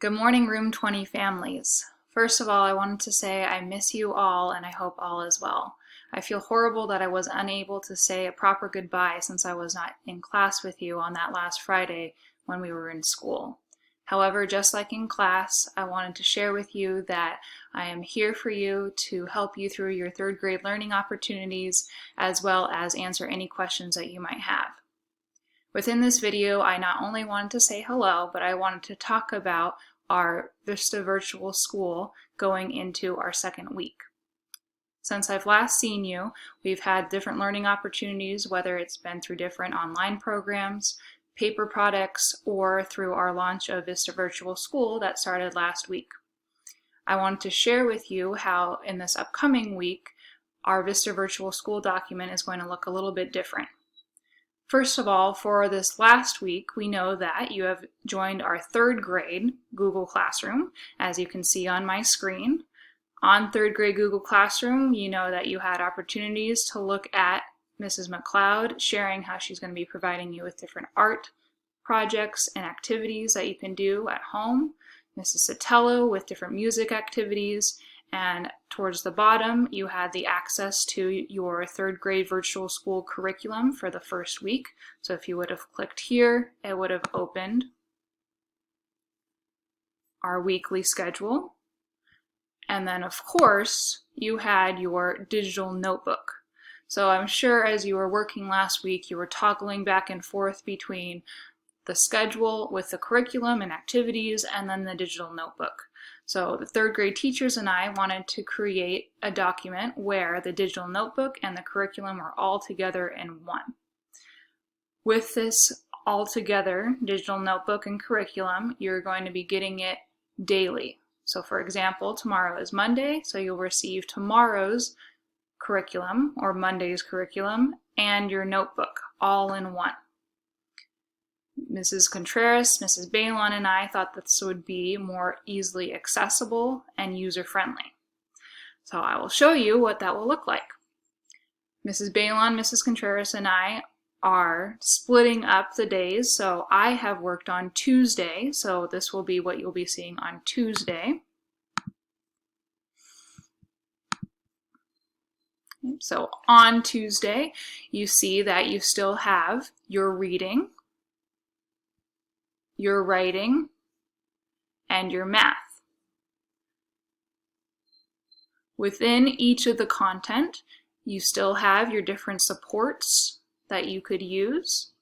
Good morning, Room 20 families. First of all, I wanted to say I miss you all and I hope all is well. I feel horrible that I was unable to say a proper goodbye since I was not in class with you on that last Friday when we were in school. However, just like in class, I wanted to share with you that I am here for you to help you through your third grade learning opportunities, as well as answer any questions that you might have. Within this video, I not only wanted to say hello, but I wanted to talk about our Vista Virtual School going into our second week. Since I've last seen you, we've had different learning opportunities, whether it's been through different online programs, paper products, or through our launch of Vista Virtual School that started last week. I wanted to share with you how in this upcoming week, our Vista Virtual School document is going to look a little bit different. First of all, for this last week, we know that you have joined our third grade Google Classroom, as you can see on my screen. On third grade Google Classroom, you know that you had opportunities to look at Mrs. McLeod sharing how she's going to be providing you with different art projects and activities that you can do at home. Mrs. Sotelo with different music activities. And towards the bottom, you had the access to your third grade virtual school curriculum for the first week. So if you would have clicked here, it would have opened our weekly schedule. And then of course, you had your digital notebook. So I'm sure as you were working last week, you were toggling back and forth between the schedule with the curriculum and activities and then the digital notebook. So the third grade teachers and I wanted to create a document where the digital notebook and the curriculum are all together in one. With this all together digital notebook and curriculum, you're going to be getting it daily. So for example, tomorrow is Monday, so you'll receive tomorrow's curriculum or Monday's curriculum and your notebook all in one. Mrs. Contreras, Mrs. Bailon, and I thought this would be more easily accessible and user-friendly. So I will show you what that will look like. Mrs. Bailon, Mrs. Contreras, and I are splitting up the days. So I have worked on Tuesday, so this will be what you'll be seeing on Tuesday. So on Tuesday, you see that you still have your reading, your writing, and your math. Within each of the content, you still have your different supports that you could use,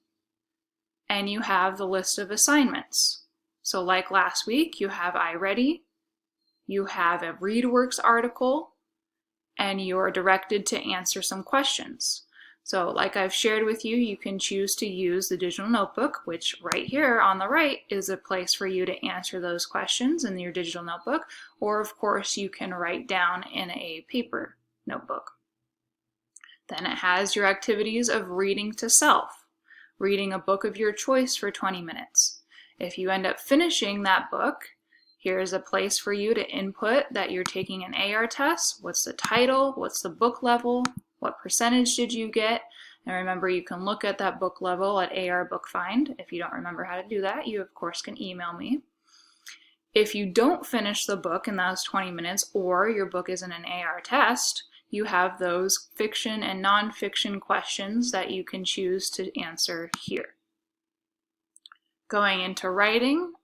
and you have the list of assignments. So like last week, you have iReady, you have a ReadWorks article, and you are directed to answer some questions. So like I've shared with you, you can choose to use the digital notebook, which right here on the right is a place for you to answer those questions in your digital notebook, or of course you can write down in a paper notebook. Then it has your activities of reading to self, reading a book of your choice for 20 minutes. If you end up finishing that book, here's a place for you to input that you're taking an AR test. What's the title? What's the book level? What percentage did you get? And remember, you can look at that book level at AR Bookfind. If you don't remember how to do that, you of course can email me. If you don't finish the book in those 20 minutes, or your book isn't an AR test, you have those fiction and nonfiction questions that you can choose to answer here. Going into writing,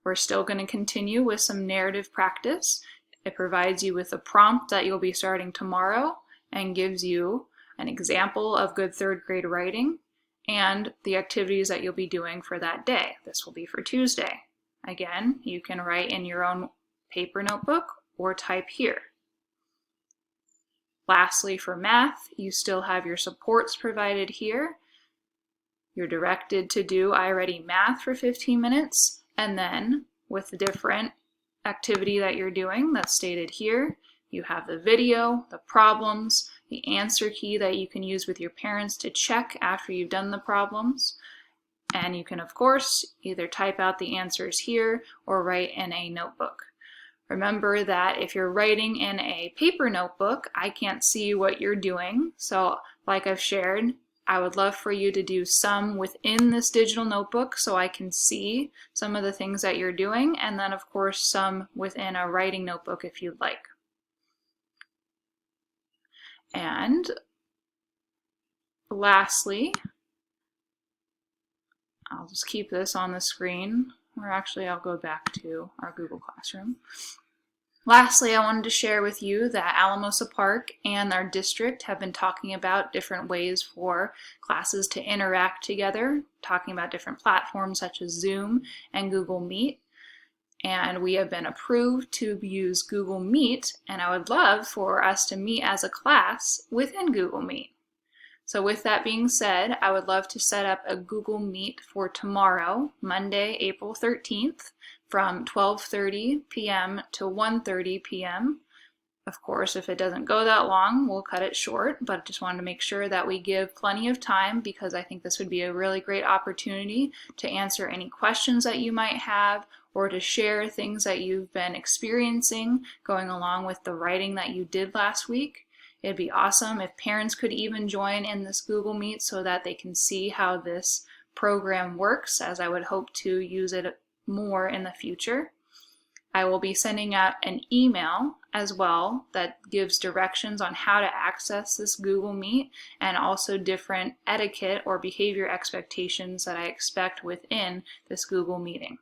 we're still going to continue with some narrative practice. It provides you with a prompt that you'll be starting tomorrow and gives you an example of good third grade writing and the activities that you'll be doing for that day. This will be for Tuesday. Again, you can write in your own paper notebook or type here. Lastly, for math, you still have your supports provided here. You're directed to do iReady Math for 15 minutes, and then with the different activity that you're doing that's stated here, you have the video, the problems, the answer key that you can use with your parents to check after you've done the problems. And you can, of course, either type out the answers here or write in a notebook. Remember that if you're writing in a paper notebook, I can't see what you're doing. So like I've shared, I would love for you to do some within this digital notebook so I can see some of the things that you're doing, and then of course some within a writing notebook if you'd like. And lastly, I'll just keep this on the screen, or actually I'll go back to our Google Classroom. Lastly, I wanted to share with you that Alamosa Park and our district have been talking about different ways for classes to interact together, talking about different platforms such as Zoom and Google Meet. And we have been approved to use Google Meet, and I would love for us to meet as a class within Google Meet. So with that being said, I would love to set up a Google Meet for tomorrow, Monday, April 13th, from 12:30 p.m. to 1:30 p.m. Of course, if it doesn't go that long, we'll cut it short, but just wanted to make sure that we give plenty of time because I think this would be a really great opportunity to answer any questions that you might have or to share things that you've been experiencing going along with the writing that you did last week. It'd be awesome if parents could even join in this Google Meet so that they can see how this program works, as I would hope to use it more in the future. I will be sending out an email as well that gives directions on how to access this Google Meet and also different etiquette or behavior expectations that I expect within this Google meeting.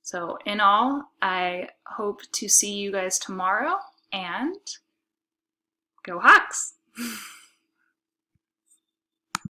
So in all, I hope to see you guys tomorrow, and go Hawks!